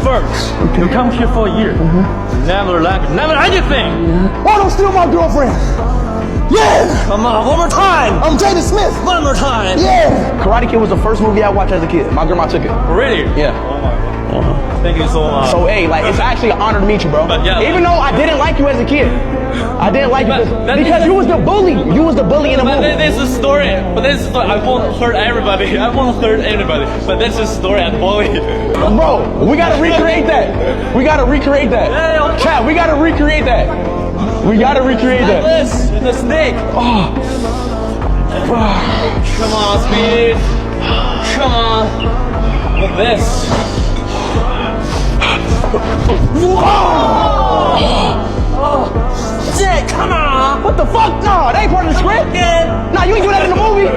first. You come here for a year. Never like, never anything. Why don't steal my girlfriend? Yeah! Come on, one more time. I'm Jaden Smith. One more time. Yeah! Karate Kid was the first movie I watched as a kid. My grandma took it. Really? Yeah. Oh my God. Thank you so much. So, hey, like, it's actually an honor to meet you, bro. But, yeah, even though I didn't like you as a kid. I didn't like you because you was the bully. You was the bully in the movie. But this is a story. But this is a story. I won't hurt everybody. I won't hurt anybody. But this is a story and bully. Bro, we gotta recreate that. We gotta recreate that. Yeah, Chat, we gotta recreate that. We gotta recreate that. This, the snake. Oh. Come on, Speed. Come on. With this. Shit, come on! What the fuck? No, that ain't part of the script. Nah, you ain't do that in the movie.